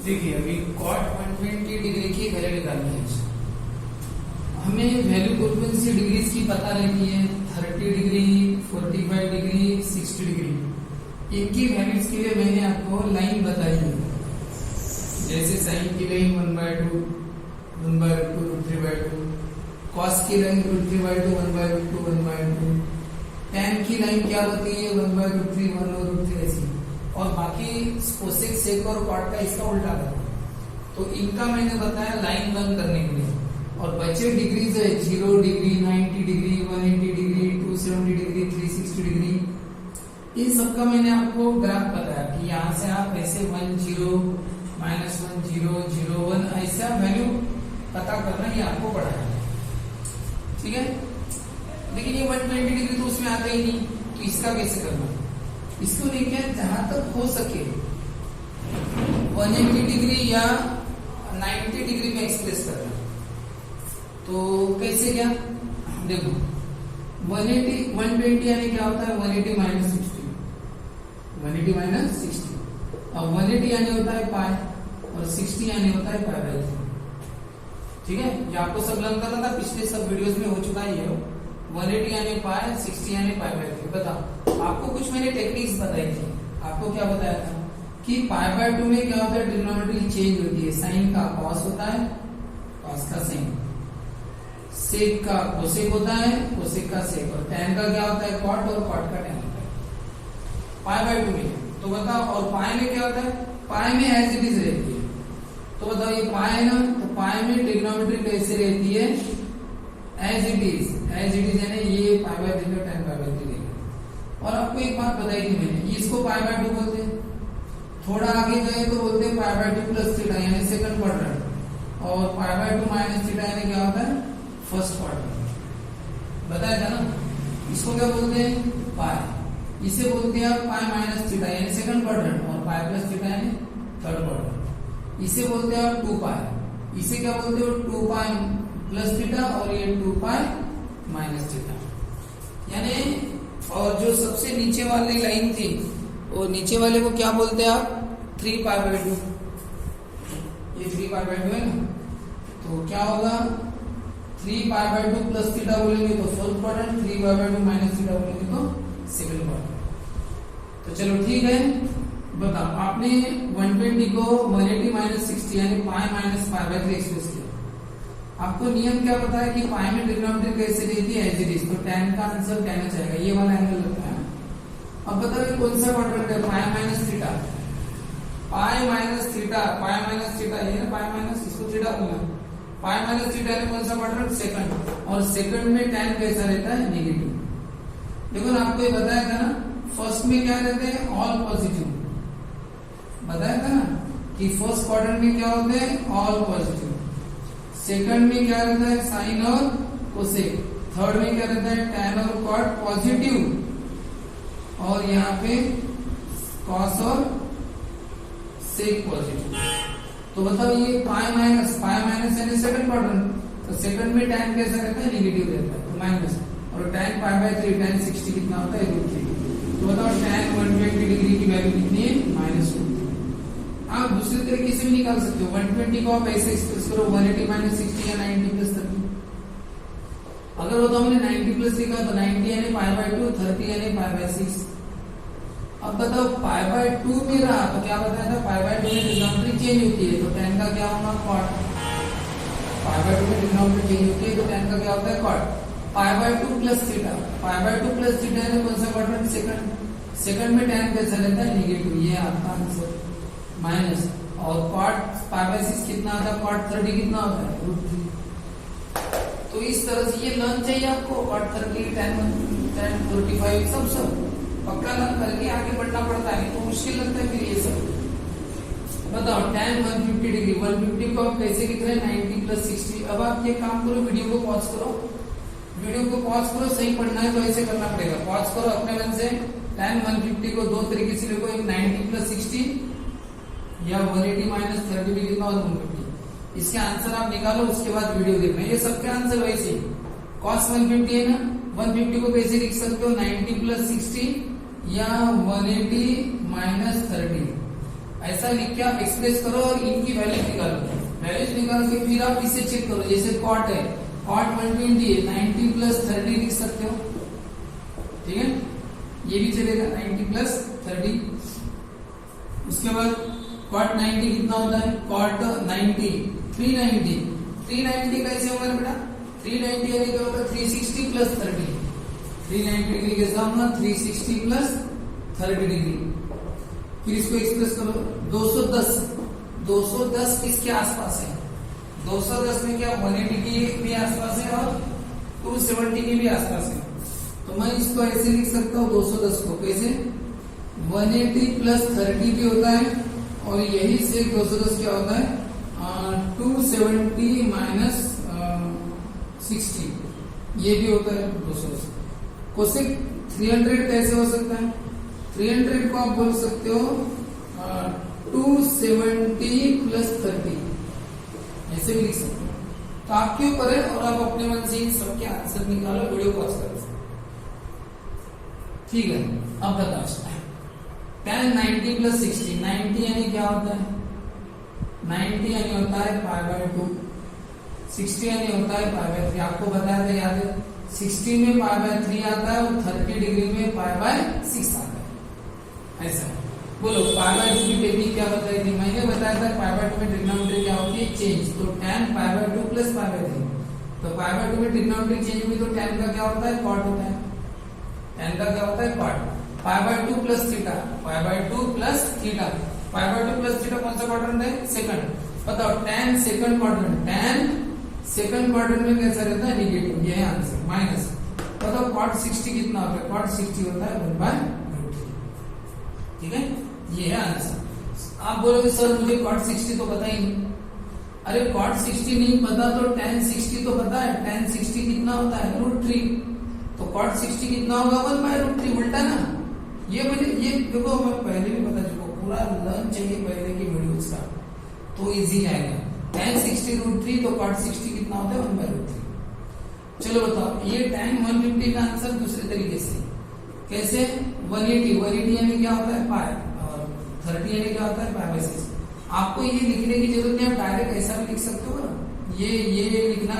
देखिए अभी cot 120 degree की वैल्यू निकालनी है। हमें वैल्यू फ्रीक्वेंसी डिग्रीज की पता रहती है 30 डिग्री, 45 डिग्री, 60 डिग्री। इनकी वैल्यूज के लिए मैंने आपको लाइन बताई है, जैसे साइन की लाइन 1/2, 1/2, √3/2, कॉस की लाइन √3/2, 1/2, 1/2, tan की लाइन क्या होती है 1/√3, 1/√3 ऐसी, और बाकी कोसेक, सेक और कॉट का इसका उल्टा करना। तो इनका मैंने बताया लाइन बंद करने के लिए। और बचे डिग्रीज है 0 degree, 90 degree, 180 degree, 270 degree, 360 degree. इन सबका मैंने आपको ग्राफ बताया कि यहाँ से आप ऐसे 1 0 -1 0 0 1 ऐसे आप वैल्यू पता करना, ये आपको पढ़ाया है, ठीक है। लेकिन ये 120 डिग्री तो उसमें आता ही नहीं, तो इसका कैसे करना? इसको लेके जहां तक हो सके 180 डिग्री या 90 डिग्री में एक्सप्रेस करना। तो कैसे क्या? देखो 180 120 यानी क्या होता है 180 - 60, 180 - 60। अब 180 यानी होता है पाई और 60 यानी होता है पाई/3, ठीक है। ये आपको सब लगता था पिछले सब वीडियोस में हो चुका है। ये 180 यानी पाई, 60 यानी पाई/3। बताओ, आपको कुछ मैंने टेक्निक्स बताई थी। आपको क्या बताया था कि पाई/2 में क्या होता है, ट्रिग्नोमेट्री चेंज होती है। साइन का कॉस होता है, कॉस का साइन, सेक का कोसेक होता है, कोसेक का सेक, और tan का क्या होता है कॉट, और कॉट का tan होता है पाई/2 में। तो बताओ, और पाई में क्या होता है? पाई में एज इट इज रहती है। तो बताओ ये पाई है ना, तो पाई में ट्रिग्नोमेट्री कैसे रहती है? As it is, as it is यानी ये पाई/3 में tan पाई/3 है। और आपको एक बात बताई थी मैंने, इसको पाई/2 बोलते हैं। थोड़ा आगे गए तो बोलते हैं पाई/2 प्लस थीटा यानी सेकंड क्वाड्रेंट, और पाई/2 माइनस थीटा यानी क्या होता है फर्स्ट क्वाड्रेंट। बताया था ना। इसको क्या बोलते हैं? पाई। इसे बोलते हैं पाई माइनस थीटा यानी सेकंड क्वाड्रेंट, और पाई प्लस थीटा यानी थर्ड क्वाड्रेंट। इसे बोलते हैं 2 पाई। इसे क्या बोलते हो? 2 पाई प्लस थीटा, और ये 2 पाई माइनस थीटा यानी। और जो सबसे नीचे वाली लाइन थी, वो नीचे वाले को क्या बोलते हैं आप? 3 पाई/2। ये 3 पाई/2 है ना, तो क्या होगा 3 पाई/2 प्लस थीटा बोलेंगे तो फर्स्ट क्वाड्रेंट, 3 पाई/2 माइनस थीटा बोलेंगे तो सेकंड क्वाड्रेंट। तो चलो ठीक है। बताओ, आपने 120 को 180 - 60 यानी पाई माइनस पाई/3 एक्सप्रेस किया। आपको नियम क्या पता है कि पाई में ट्रिग्नोमेट्री कैसे रहती है? As it is. तो tan का आंसर tan आ जाएगा, ये वाला एंगल लगता है। अब बताओ कौन सा क्वाड्रेंट है? Pi minus theta, pi minus theta, pi minus theta, ये ना पाई माइनस, इसको थीटा बोलना। पाई माइनस थीटा है कौन सा क्वाड्रेंट? सेकंड। और सेकंड में tan कैसा रहता है? नेगेटिव। देखो ना, आपको ये बताया था ना, फर्स्ट में क्या रहते हैं? All positive. बताया था ना कि फर्स्ट क्वाड्रेंट में क्या होते हैं? All positive. सेकंड में क्या रहता है? साइन और कोसेक। थर्ड में क्या रहता है? tan और कॉट पॉजिटिव, और यहाँ पे कॉस और सेक पॉजिटिव। तो बताओ ये पाई माइनस यानी सेकंड क्वाड्रेंट, तो सेकंड में tan कैसा रहता है? नेगेटिव रहता है, तो माइनस। और tan पाई/3, tan 60 कितना होता है? √3। तो बताओ tan 120 डिग्री की वैल्यू कितनी है? -2। आप दूसरे तरीके से भी निकाल सकते हो। 120 को आप ऐसे एक्सप्रेस करो 180 - 60 या 90 + 30। अगर वो तो हमने 90 प्लस लिखा तो 90 यानी पाई/2, 30 यानी पाई/6। अब बताओ पाई/2 में रहा तो क्या बताया था? पाई/2 में ट्रिग्नोमेट्री चेंज होती है, तो tan का क्या होगा? कॉट। पाई/2 में ट्रिग्नोमेट्री चेंज होती है तो tan का क्या होता है? कॉट। पाई/2 प्लस थीटा, पाई/2 प्लस थीटा है कौन सा क्वाड्रेंट? सेकंड। सेकंड में tan कैसा रहता है? नेगेटिव। ये आपका आंसर माइनस। और कॉट पाई/6 कितना आता है? कॉट 30 कितना होता है? √3। तो इस तरह से ये लर्न चाहिए आपको। कॉट 30, tan 45 सब पक्का लर्न करके आगे बढ़ना पड़ता है, तो मुश्किल लगता है फिर ये सब। बताओ tan 150 डिग्री, 150 को आप कैसे लिख रहे हैं? 90 + 60। अब आप ये काम करो, वीडियो को पॉज करो, सही पढ़ना है तो ऐसे करना पड़ेगा। पॉज करो अपने मन से। tan 150 को दो तरीके से लिखो, एक 90 + 60 या 180 - 30 भी लिखना, और 150। इसके आंसर आप निकालो, उसके बाद वीडियो देखना। ये सबके आंसर वैसे ही। cos 150 है ना, 150 को कैसे लिख सकते हो? 90 + 60 या 180 - 30। ऐसा ऐसा लिख के आप एक्सप्रेस करो और इनकी वैल्यू निकालो। वैल्यूज निकाल के फिर आप इसे चेक करो। जैसे कॉट है, कॉट 120 है, 90 प्लस 30 लिख सकते हो, ठीक है, ये भी चलेगा 90 प्लस 30। उसके बाद कॉट 90 कितना होता है, कॉट 90 390 कैसे होगा बेटा, 390 यानी क्या होगा 360 प्लस 30, 390 डिग्री कैसा होगा 360 प्लस 30 डिग्री। फिर इसको एक्सप्रेस करो 210 किसके आसपास है, 210 में क्या 180 के भी आसपास है और 270 के भी आसपास है। तो मैं इसको ऐसे लिख सकता हूँ 210 को कैसे, 180 प्लस 30 भी होता है और यही से 210 क्या होता है 270 माइनस 60, ये भी होता है 210। कोसेक 300 कैसे हो सकता है, 300 को आप बोल सकते हो 270 प्लस 30, ऐसे भी लिख सकते हो। तो आपके ऊपर है और आप अपने मन से इन सबके आंसर निकालो, वीडियो पॉज करो, ठीक है। अब बताओ tan 90 प्लस 60, 90 यानी क्या होता है, 90 यानी होता है π/2, 60 यानी होता है π/3। आपको बताया था याद है, 60 में π/3 आता है और 30 डिग्री में π/6 आता है। ऐसा बोलो π/2 की टेक्निक क्या बताई थी, मैंने बताया था π/2 में ट्रिग्नोमेट्री क्या होती है, चेंज। तो tan π/2 प्लस π/3, तो π/2 में ट्रिग्नोमेट्री चेंज हुई तो tan का क्या होता है, कॉट होता है, tan का क्या होता है cot. π/2 plus theta, π/2 plus theta, π/2 plus theta कौन सा क्वाड्रेंट है, सेकंड। बताओ tan second quadrant, tan second quadrant में कैसा रहता है, नेगेटिव, ये है आंसर माइनस। बताओ cot 60 कितना होता है, cot 60 होता है 1/√3, ठीक है, ये है आंसर। आप बोलोगे सर मुझे cot 60 तो पता ही नहीं, अरे cot 60 नहीं पता तो tan 60 तो पता है, tan 60 कितना होता है √3, तो cot 60 कितना होगा 1/√3, उल्टा ना। ये देखो मैं पहले भी बता चुका, पूरा लर्न चाहिए पहले की वीडियोस का, तो इजी जाएगा। tan 60 √3 तो cot 60 कितना होता है 1/√3। चलो बताओ ये tan 150 का आंसर दूसरे तरीके से कैसे, 180 यानी क्या होता है पाई और 30 यानी क्या होता है π/6। आपको ये लिखने की जरूरत नहीं, आप डायरेक्ट ऐसा भी लिख सकते हो ना, ये लिखना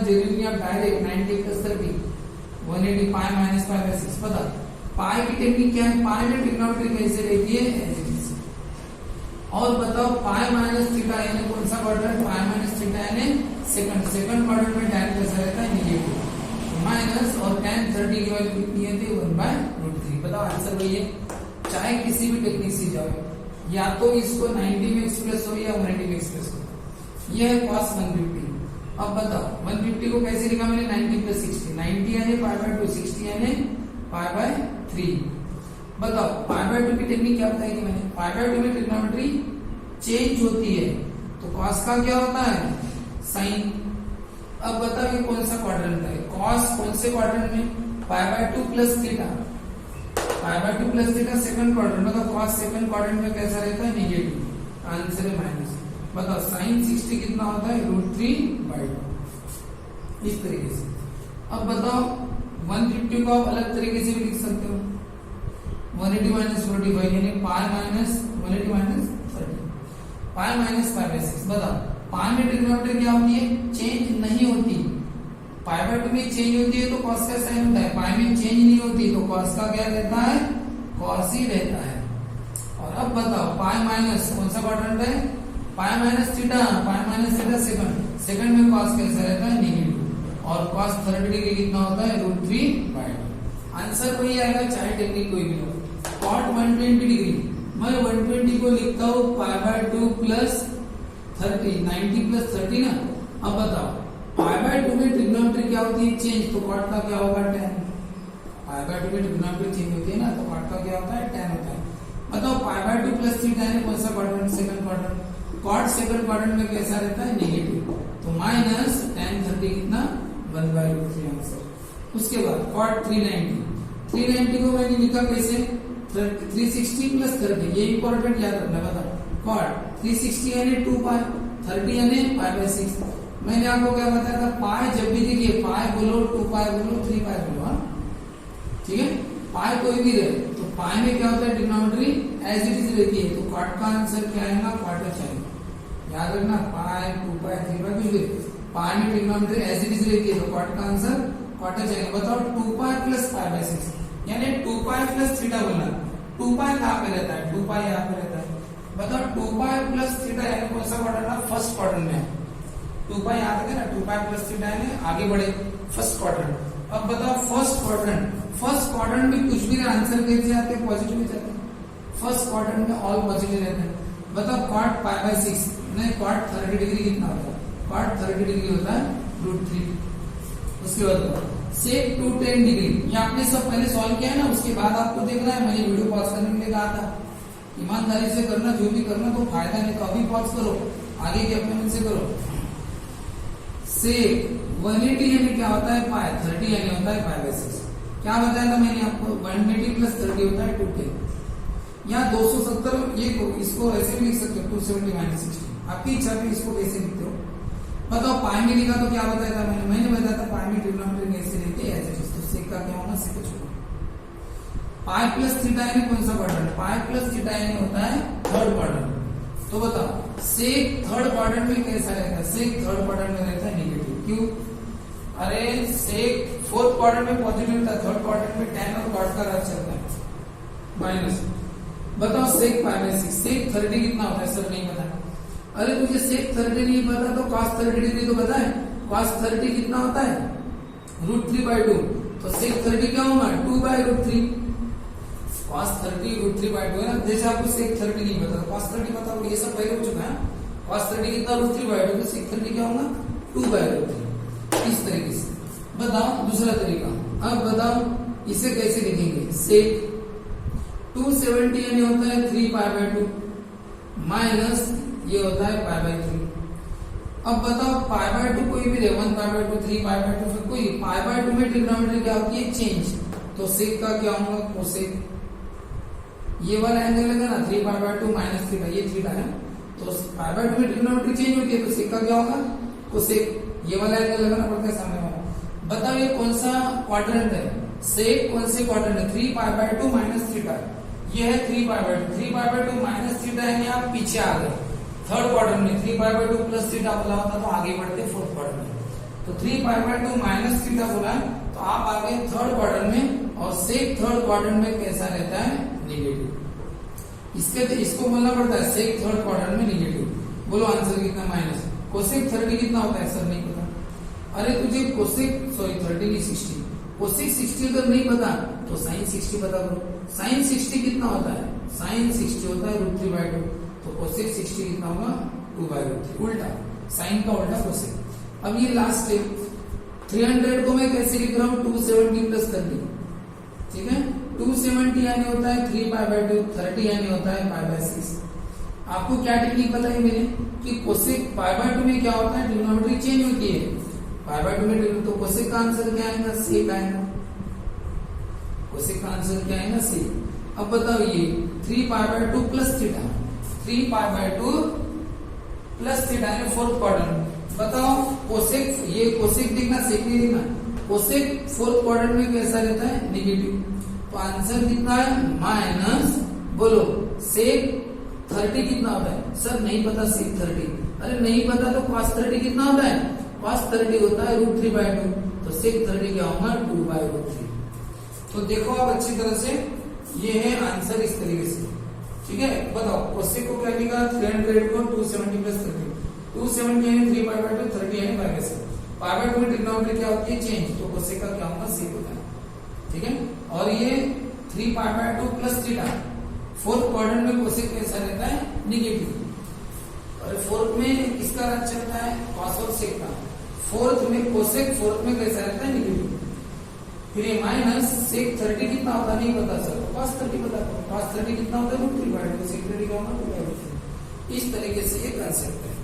जरूरी नहीं, आप डायरेक्ट 90 प्लस 30 180 पाई माइनस π/6। पता पाई की टेक्निक क्या है, पाई में ट्रिग्नोमेट्री कैसे रहती है, और बताओ पाई माइनस थीटा यानी कौन सा क्वाड्रेंट, पाई माइनस थीटा यानी सेकंड क्वाड्रेंट में tan कैसा रहता है, नेगेटिव, माइनस और tan 30 की वैल्यू कितनी है, 1/√3। बताओ आंसर वही है, चाहे किसी भी टेक्निक से जाओ, या तो इसको 90 में एक्सप्रेस हो या 180 में एक्सप्रेस हो। यह है cos 150। अब बताओ 150 को कैसे लिखा मैंने, 90 प्लस 60, 90 यानी π/2, 60 यानी π/3। बताओ π/2 की टेक्निक क्या बताई थी मैंने, π/2 में ट्रिग्नोमेट्री चेंज होती है, तो cos का क्या होता है sin। अब बताओ ये कौन सा क्वाड्रेंट है, cos कौन से क्वाड्रेंट में, π/2 plus theta, π/2 plus theta second quadrant, मतलब cos सेकंड क्वाड्रेंट में कैसा रहता है, नेगेटिव, आंसर है माइनस। बताओ sin 60 कितना होता है, √3/2, इस तरीके से। अब बताओ 150 को आप अलग तरीके से भी लिख सकते हो, 180 माइनस 45 यानी pi minus 180 minus 30, pi minus π/6। बताओ पाई में ट्रिग्नोमेट्री क्या होती है, चेंज नहीं होती, π/2 में चेंज होती है तो cos का साइन होता है, पाई में चेंज नहीं होती तो cos का क्या रहता है, cos ही रहता है। और अब बताओ पाई माइनस कौन सा क्वाड्रेंट है, पाई माइनस थीटा, सेकंड में cos कैसा रहता है, नेगेटिव, और cos 30 डिग्री कितना होता है, √3/2। आंसर वही आएगा चाहे टेक्निक कोई भी हो। cot 120 डिग्री, मैं 120 को लिखता हूँ π/2 प्लस 30, 90 प्लस 30 ना। अब बताओ π/2 में ट्रिग्नोमेट्री क्या होती है, चेंज, तो cot का क्या होगा, tan। π/2 में ट्रिग्नोमेट्री चेंज होती है ना, तो cot का क्या होता है, tan होता है। बताओ π/2 प्लस थीटा यानी कौन सा quadrant, second quadrant, cot second quadrant में कैसा रहता है, नेगेटिव, तो माइनस tan 30 कितना 1/√3 आंसर। उसके बाद cot 390 को मैंने लिखा कैसे, 360 प्लस 30, ये इंपॉर्टेंट याद रखना। बताओ cot 360 यानी 2 पाई, 30 यानी π/6। मैंने आपको क्या बताया था, पाई जब भी देखिए पाई बोलो, 2 पाई बोलो, 3 पाई बोलो, हाँ ठीक है, पाई कोई भी रहे तो पाई में क्या होता है, डिनोमिनेटर एज इट इज रहती है, तो कॉट का आंसर क्या आएगा, क्वार्टर आएगा। याद रखना, पाई 2 पाई 3 पाई कुछ भी, पाई में डिनोमिनेटर एज इट इज रहती है, तो कॉट का आंसर क्वार्टर आएगा। बताओ 2 पाई प्लस पाई बाय 6, यानी 2 पाई प्लस थीटा बोलना। 2 पाई कहाँ पे रहता है, 2 पाई यहाँ पे रहता है। बताओ 2 पाई प्लस थीटा यानी कौन सा क्वाड्रेंट है, फर्स्ट क्वाड्रेंट में। 2 पाई यहाँ तक है ना, 2 पाई प्लस थीटा यानी आगे बढ़े फर्स्ट क्वाड्रेंट। अब बताओ फर्स्ट क्वाड्रेंट में कुछ भी आंसर कैसे आते हैं, पॉजिटिव में जाते हैं। फर्स्ट क्वाड्रेंट में ऑल पॉजिटिव रहते हैं। बताओ कॉट पाई बाय 6 नहीं, कॉट 30 डिग्री कितना होता है, कॉट 30 डिग्री होता है √3। उसके बाद सेक 2 10 डिग्री, ये आपने सब पहले सॉल्व किया है ना, उसके बाद आपको देखना है। मैंने वीडियो पॉज करने के लिए कहा था, ईमानदारी से करना, जो भी करना तो फायदा नहीं, तो अभी पॉज करो, आगे के अपने मन से करो। सेक 180 यानी क्या होता है, पाई 30 यानी होता है पाई बाय 6। क्या बताया था मैंने आपको, 180 प्लस 30 होता है 210। यहाँ 270, ये इसको ऐसे भी लिख सकते हो, 270 माइनस 60, आपकी इच्छा पे इसको कैसे लिखते हो। बताओ पाई में लिखा तो क्या बताया था मैंने बताया था पाई में ट्रिग्नोमेट्री कैसे लेते हैं, ऐसे। तो सेक का क्या होगा, सेक छोड़ो। पाई प्लस थीटा यानी कौन सा क्वाड्रेंट, पाई प्लस थीटा यानी होता है थर्ड क्वाड्रेंट। तो बताओ सेक थर्ड क्वाड्रेंट में कैसा रहता है, सेक थर्ड क्वाड्रेंट में रहता है नेगेटिव। क्यों, अरे सेक फोर्थ क्वाड्रेंट में पॉजिटिव रहता है, थर्ड क्वाड्रेंट में tan और cot का राज चलता है माइनस। बताओ सेक पाई बाय 6, सेक 30 कितना होता है, सर नहीं पता। अरे तुझे सेक 30 नहीं पता तो cos 30 डिग्री तो पता है, cos 30 कितना होता है √3/2, तो सेक 30 क्या होगा 2/√3। cos 30 √3/2 है ना, जैसे आपको सेक 30 नहीं पता तो cos 30 पता होगा, ये सब पहले हो चुका है। cos 30 कितना √3/2, तो सेक 30 क्या होगा 2/√3। इस तरीके से बताओ। दूसरा तरीका, अब बताओ इसे कैसे लिखेंगे, सेक 270 यानी होता है 3 पाई बाय 2 माइनस ये होता है पाई बाय 3। अब बताओ पाई बाय 2 कोई भी रहे, 1 पाई बाय 2, 3 पाई बाय 2, फिर कोई पाई बाय 2 में ट्रिग्नोमेट्री क्या होती है, चेंज। तो सेक का क्या होगा, कोसेक। ये वाला एंगल लगा ना 3 पाई बाय 2 माइनस थीटा, ये थीटा है, तो पाई बाय 2 में ट्रिग्नोमेट्री चेंज होती है, तो सेक का क्या होगा, कोसेक। ये वाला एंगल लगाना पड़ता है सामने वाला। बताओ ये कौन सा क्वाड्रेंट है, सेक कौन से क्वाड्रेंट है, 3 पाई बाय 2 माइनस थीटा, ये है 3 pi by 2। 3 pi by 2 minus theta यानी आप पीछे आ गए थर्ड क्वाड्रेंट में। 3 पाई बाय 2 प्लस थीटा बोला होता तो आगे बढ़ते फोर्थ क्वाड्रेंट में, तो 3 पाई बाय 2 माइनस थीटा बोला तो आप आ गए थर्ड क्वाड्रेंट में। और सेक थर्ड क्वाड्रेंट में कैसा रहता है, नेगेटिव। इसके तो इसको बोलना पड़ता है सेक थर्ड क्वाड्रेंट में नेगेटिव। बोलो आंसर कितना, माइनस। कोसेक 30 कितना होता है, सर नहीं पता। अरे तुझे कोसेक 30 नहीं 60, कोसेक 60 अगर नहीं पता तो साइन 60 पता करो। साइन 60 कितना होता है, साइन 60 होता है √3/2, तो कोसेक 60 कितना होगा 2/√3। उल्टा, साइन का उल्टा कोसेक। अब ये लास्ट है 300 को मैं कैसे लिख रहा हूँ, 270 प्लस 30, ठीक है। 270 यानी होता है 3 पाई बाय 2, 30 यानी होता है पाई बाय 6। आपको क्या टेक्निक बताई मैंने कि कोसेक पाई बाय 2 में क्या होता है, ट्रिग्नोमेट्री चेंज होती है। पाई बाय 2 में तो कोसेक का आंसर क्या आएगा, सेक आएगा। कोसेक का आंसर क्या आएगा, सेक। अब बताओ ये 3 pi by 2 plus theta, 3 pi by 2 plus theta यानी फोर्थ क्वाड्रेंट। बताओ कोसेक, ये कोसेक देखना, सेक नहीं देखना। कोसेक फोर्थ क्वाड्रेंट में कैसा रहता है, नेगेटिव। तो आंसर कितना है, माइनस, बोलो सेक 30 कितना होता है, सर नहीं पता सेक 30। अरे नहीं पता तो cos 30 कितना होता है, cos 30 होता है √3/2, तो सेक 30 क्या होगा 2/√3। तो देखो आप अच्छी तरह से, ये है आंसर इस तरीके से, ठीक है। बताओ कोसेक को क्या लिखा, 300 को 270 प्लस 30, 270 यानी 3 पाई बाय 2, 30 यानी पाई बाय 6। पाई बाय 2 में ट्रिग्नोमेट्री क्या होती है, चेंज, तो कोसेक का क्या होगा, सेक होता है, ठीक है। और ये 3 pi by 2 plus theta, fourth quadrant में कोसेक कैसा रहता है, नेगेटिव। और फोर्थ में किसका राज चलता है, कॉस और सेक का। फोर्थ में कोसेक फोर्थ में कैसा रहता है, नेगेटिव। फिर ये माइनस सेक 30 कितना होता नहीं पता सर, cos 30 पता करो। cos 30 कितना होता है √3/2, सेक 30 का होगा 2/√3। इस तरीके से ये कंसेप्ट है।